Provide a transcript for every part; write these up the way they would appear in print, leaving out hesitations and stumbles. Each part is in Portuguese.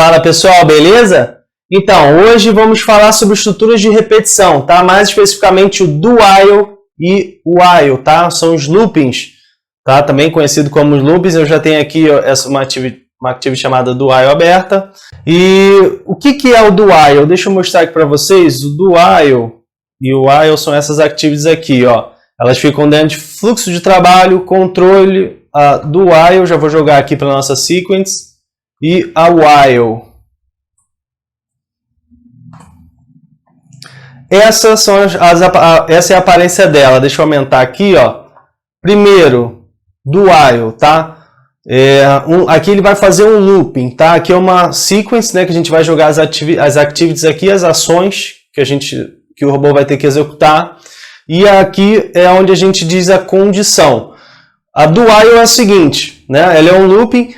Fala pessoal, beleza? Então, hoje vamos falar sobre estruturas de repetição, tá? Mais especificamente o do while e o while, tá? São os loopings, tá? Também conhecido como os loopings. Eu já tenho aqui uma activity chamada do while aberta. E o que é o do while? Deixa eu mostrar aqui para vocês. O do while e o while são essas activities aqui, ó. Elas ficam dentro de fluxo de trabalho, controle do while. Já vou jogar aqui para a nossa sequence. E a while. Essa é a aparência dela. Deixa eu aumentar aqui, ó. Primeiro, do while, tá? Aqui ele vai fazer um looping, tá? Aqui é uma sequence, né, que a gente vai jogar as activities aqui, as ações que o robô vai ter que executar. E aqui é onde a gente diz a condição. A do while é a seguinte, né? Ela é um looping,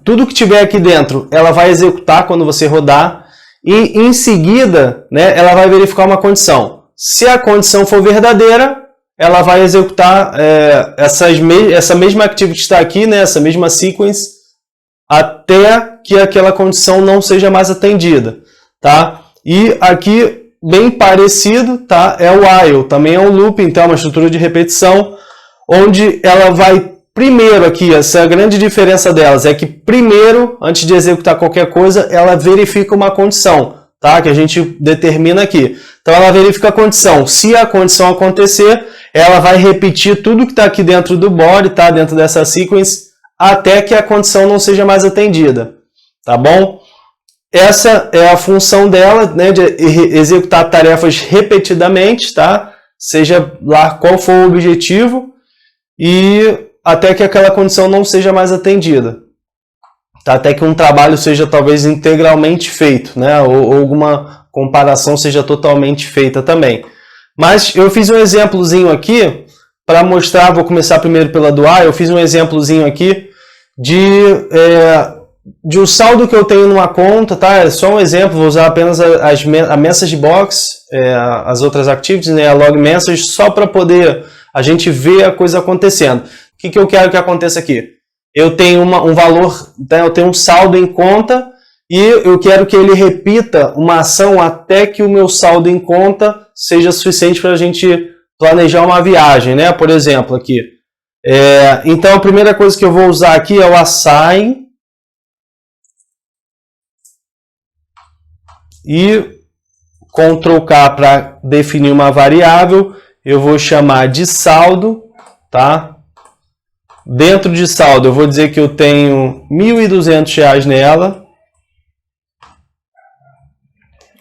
tudo que tiver aqui dentro, ela vai executar quando você rodar. E em seguida, né, ela vai verificar uma condição. Se a condição for verdadeira, ela vai executar essa mesma activity que está aqui, né, essa mesma sequence, até que aquela condição não seja mais atendida, tá? E aqui, bem parecido, tá, é o while, também é um loop, então é uma estrutura de repetição, onde ela vai primeiro aqui, essa é a grande diferença delas, é que primeiro, antes de executar qualquer coisa, ela verifica uma condição, tá? Que a gente determina aqui. Então ela verifica a condição. Se a condição acontecer, ela vai repetir tudo que está aqui dentro do body, tá? Dentro dessa sequence, até que a condição não seja mais atendida, tá bom? Essa é a função dela, né? De executar tarefas repetidamente, tá? Seja lá qual for o objetivo, e até que aquela condição não seja mais atendida. Tá? Até que um trabalho seja talvez integralmente feito, né? Ou alguma comparação seja totalmente feita também. Mas eu fiz um exemplozinho aqui para mostrar, vou começar primeiro pela do while. Eu fiz um exemplozinho aqui de um saldo que eu tenho numa conta, tá? É só um exemplo, vou usar apenas a message box, as outras activities, né? A log message, só para poder a gente ver a coisa acontecendo. O que eu quero que aconteça aqui? Eu tenho um valor, eu tenho um saldo em conta e eu quero que ele repita uma ação até que o meu saldo em conta seja suficiente para a gente planejar uma viagem, né? Por exemplo, aqui. Então, a primeira coisa que eu vou usar aqui é o assign e Ctrl K para definir uma variável. Eu vou chamar de saldo, tá? Dentro de saldo, eu vou dizer que eu tenho R$ 1.200 nela.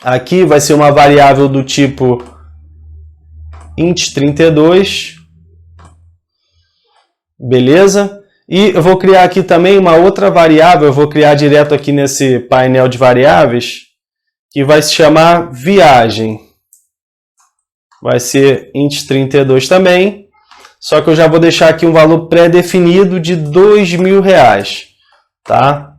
Aqui vai ser uma variável do tipo int32. Beleza? E eu vou criar aqui também uma outra variável, eu vou criar direto aqui nesse painel de variáveis, que vai se chamar viagem. Vai ser int32 também. Só que eu já vou deixar aqui um valor pré-definido de R$ 2.000, tá?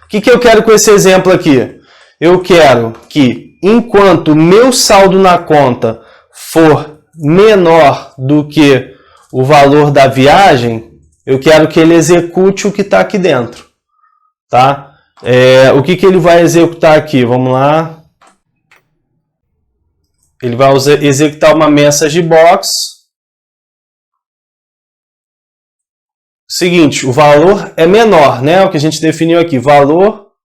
O que eu quero com esse exemplo aqui? Eu quero que, enquanto o meu saldo na conta for menor do que o valor da viagem, eu quero que ele execute o que está aqui dentro, tá? O que ele vai executar aqui? Vamos lá. Ele vai executar uma message box. Seguinte, o valor é menor, né? O que a gente definiu aqui,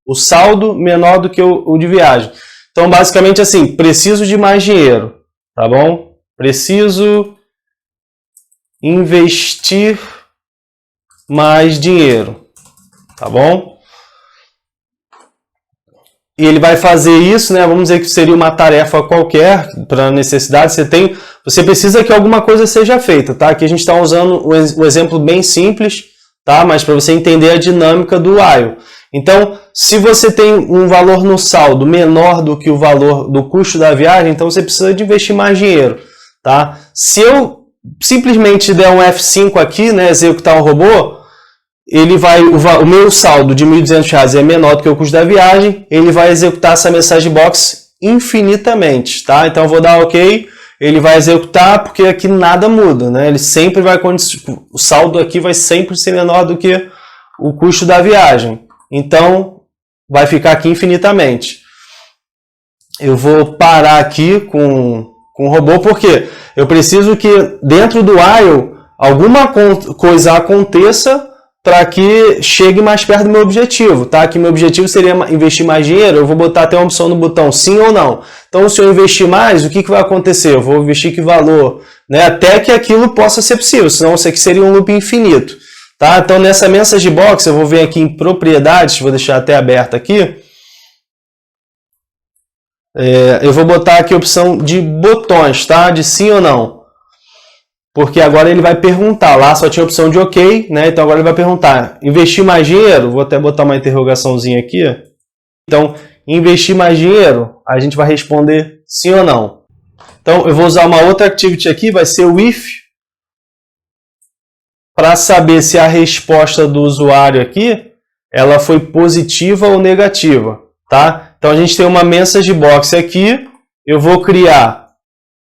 o saldo menor do que o de viagem. Então, basicamente assim, preciso de mais dinheiro, tá bom? Preciso investir mais dinheiro, tá bom? E ele vai fazer isso, né? Vamos dizer que seria uma tarefa qualquer para necessidade. Você precisa que alguma coisa seja feita, tá? Aqui a gente está usando um exemplo bem simples, tá? Mas para você entender a dinâmica do while. Então, se você tem um valor no saldo menor do que o valor do custo da viagem, então você precisa de investir mais dinheiro, tá? Se eu simplesmente der um F5 aqui, né? Executar um robô, o meu saldo de R$ 1.200 é menor do que o custo da viagem, ele vai executar essa message box infinitamente, tá? Então eu vou dar OK, ele vai executar porque aqui nada muda, né? Ele sempre o saldo aqui vai sempre ser menor do que o custo da viagem. Então vai ficar aqui infinitamente. Eu vou parar aqui com o robô, porque eu preciso que dentro do while alguma coisa aconteça para que chegue mais perto do meu objetivo, tá? Que meu objetivo seria investir mais dinheiro, eu vou botar até uma opção no botão sim ou não. Então, se eu investir mais, o que vai acontecer? Eu vou investir que valor, né? Até que aquilo possa ser possível, senão isso aqui seria um loop infinito, tá? Então, nessa message box, eu vou vir aqui em propriedades, vou deixar até aberto aqui. Eu vou botar aqui a opção de botões, tá? De sim ou não. Porque agora ele vai perguntar. Lá só tinha a opção de ok, né? Então agora ele vai perguntar: investir mais dinheiro? Vou até botar uma interrogaçãozinha aqui. Então, investir mais dinheiro? A gente vai responder sim ou não. Então, eu vou usar uma outra activity aqui, vai ser o if, para saber se a resposta do usuário aqui ela foi positiva ou negativa, tá? Então, a gente tem uma message box aqui, eu vou criar,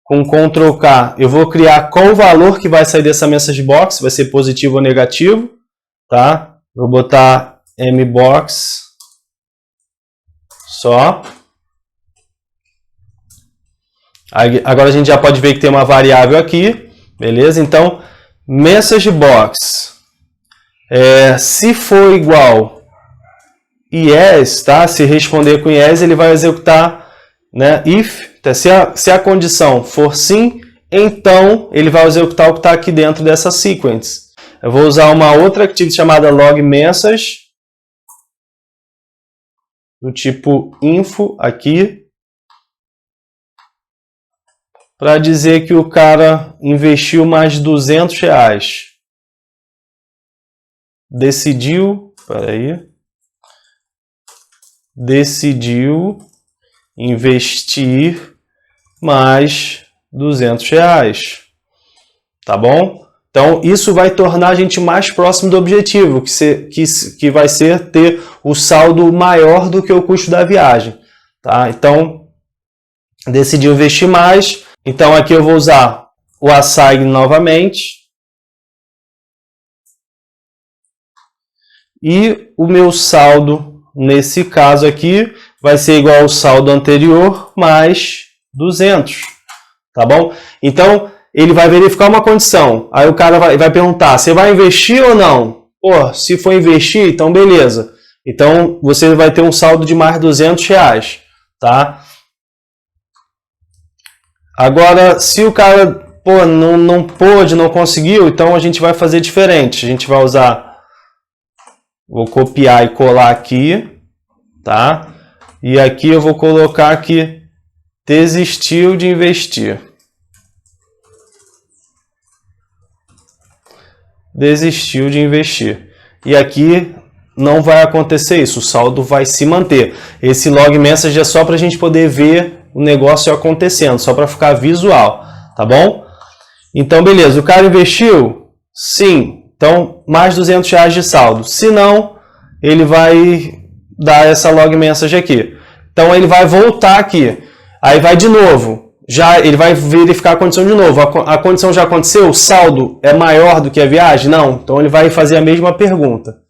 com Ctrl K, eu vou criar qual o valor que vai sair dessa message box, vai ser positivo ou negativo, tá? Vou botar mbox só. Agora a gente já pode ver que tem uma variável aqui, beleza? Então, message box, se for igual yes, tá? Se responder com yes, ele vai executar, né? If, tá? Se a condição for sim, então ele vai executar o que está aqui dentro dessa sequence. Eu vou usar uma outra activity chamada log message, do tipo info aqui, para dizer que o cara investiu mais R$200. Decidiu investir mais R$200. Tá bom? Então, isso vai tornar a gente mais próximo do objetivo, que vai ser ter o saldo maior do que o custo da viagem. Tá? Então, decidiu investir mais. Então, aqui eu vou usar o assign novamente. E o meu saldo, nesse caso aqui, vai ser igual ao saldo anterior mais 200. Tá bom? Então, ele vai verificar uma condição. Aí o cara vai perguntar, você vai investir ou não? Pô, se for investir, então beleza. Então, você vai ter um saldo de mais R$200. Tá? Agora, se o cara não pôde, não conseguiu, então a gente vai fazer diferente. A gente vai usar, vou copiar e colar aqui, tá? E aqui eu vou colocar que desistiu de investir. Desistiu de investir. E aqui não vai acontecer isso, o saldo vai se manter. Esse log message é só para a gente poder ver o negócio acontecendo, só para ficar visual, tá bom? Então, beleza, o cara investiu? Sim. Então, mais R$200 de saldo. Se não, ele vai dar essa log message aqui. Então, ele vai voltar aqui. Aí vai de novo. Ele vai verificar a condição de novo. A condição já aconteceu? O saldo é maior do que a viagem? Não. Então, ele vai fazer a mesma pergunta,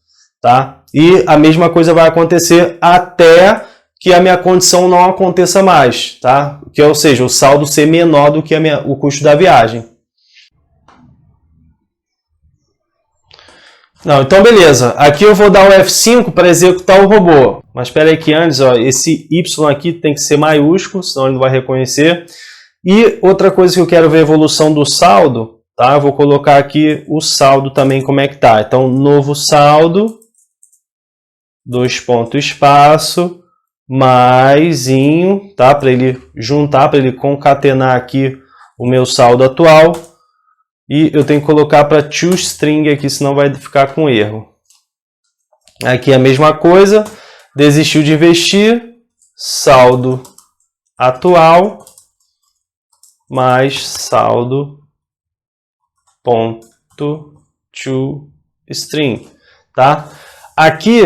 tá? E a mesma coisa vai acontecer até que a minha condição não aconteça mais, tá? Ou seja, o saldo ser menor do que o custo da viagem. Não, então beleza. Aqui eu vou dar o F5 para executar o robô. Mas espera aí que antes, ó, esse Y aqui tem que ser maiúsculo, senão ele não vai reconhecer. E outra coisa que eu quero ver a evolução do saldo, tá? Eu vou colocar aqui o saldo também, como é que tá. Então, novo saldo, 2 pontos espaço, maisinho, tá? Para ele juntar, para ele concatenar aqui o meu saldo atual. E eu tenho que colocar para toString aqui, senão vai ficar com erro. Aqui a mesma coisa, desistiu de investir, saldo atual, mais saldo ponto toString, tá? Aqui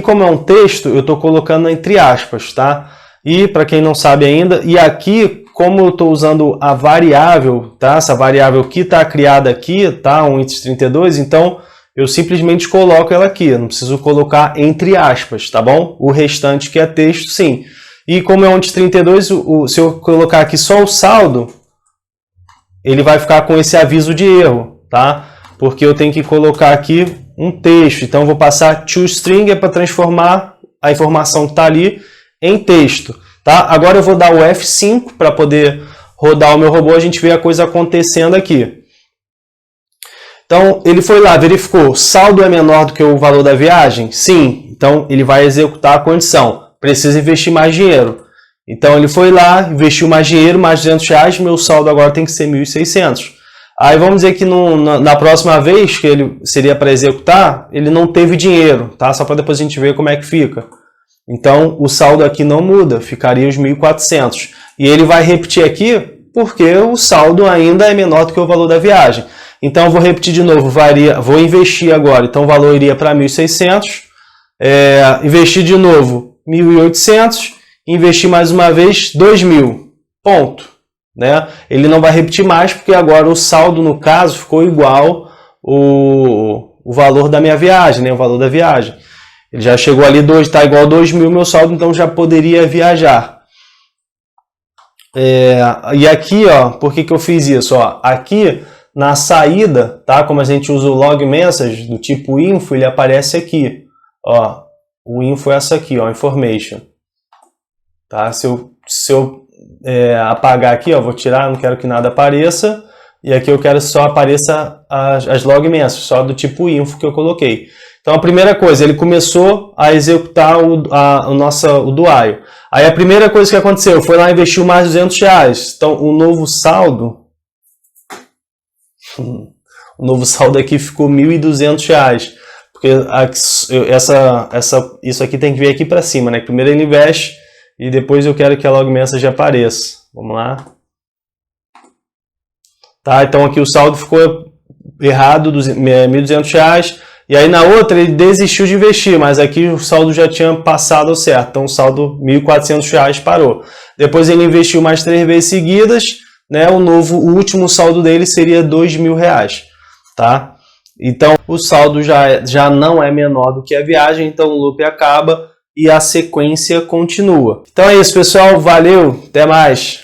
como é um texto, eu estou colocando entre aspas, tá? E para quem não sabe ainda, e aqui como eu estou usando a variável, tá? Essa variável que está criada aqui, tá? Um int32, então eu simplesmente coloco ela aqui, eu não preciso colocar entre aspas, tá bom? O restante que é texto, sim. E como é um de 32, se eu colocar aqui só o saldo, ele vai ficar com esse aviso de erro, tá? Porque eu tenho que colocar aqui um texto. Então, eu vou passar toString para transformar a informação que está ali em texto, tá? Agora eu vou dar o F5 para poder rodar o meu robô, a gente vê a coisa acontecendo aqui. Então, ele foi lá, verificou, saldo é menor do que o valor da viagem? Sim. Então, ele vai executar a condição. Precisa investir mais dinheiro. Então, ele foi lá, investiu mais dinheiro, mais R$200, meu saldo agora tem que ser 1.600. Aí, vamos dizer que na próxima vez que ele seria para executar, ele não teve dinheiro, tá? Só para depois a gente ver como é que fica. Então, o saldo aqui não muda, ficaria os 1.400. E ele vai repetir aqui porque o saldo ainda é menor do que o valor da viagem. Então, eu vou repetir de novo, vou investir agora. Então, o valor iria para 1.600. Investir de novo, 1.800. Investir mais uma vez, 2.000. Ponto. Né? Ele não vai repetir mais, porque agora o saldo, no caso, ficou igual o valor da minha viagem, né? O valor da viagem. Ele já chegou ali, está igual a 2.000 meu saldo, então já poderia viajar. E aqui, ó, por que eu fiz isso? Ó, aqui na saída, tá? Como a gente usa o log message do tipo info, ele aparece aqui. Ó, o info é essa aqui, ó, information. Tá? Se eu apagar aqui, ó, vou tirar, não quero que nada apareça. E aqui eu quero que só apareça as log messages, só do tipo info que eu coloquei. Então a primeira coisa, ele começou a executar o do while. Aí a primeira coisa que aconteceu, foi lá e investiu mais R$200. Então o novo saldo aqui ficou R$1.200. Porque isso aqui tem que vir aqui para cima, né? Primeiro ele investe e depois eu quero que a log message apareça. Vamos lá. Tá, então aqui o saldo ficou errado, R$1.200. E aí na outra ele desistiu de investir, mas aqui o saldo já tinha passado ao certo. Então o saldo R$1.400 parou. Depois ele investiu mais 3 vezes seguidas, né? O último saldo dele seria R$2.000, tá? Então o saldo já não é menor do que a viagem, então o loop acaba e a sequência continua. Então é isso, pessoal. Valeu, até mais!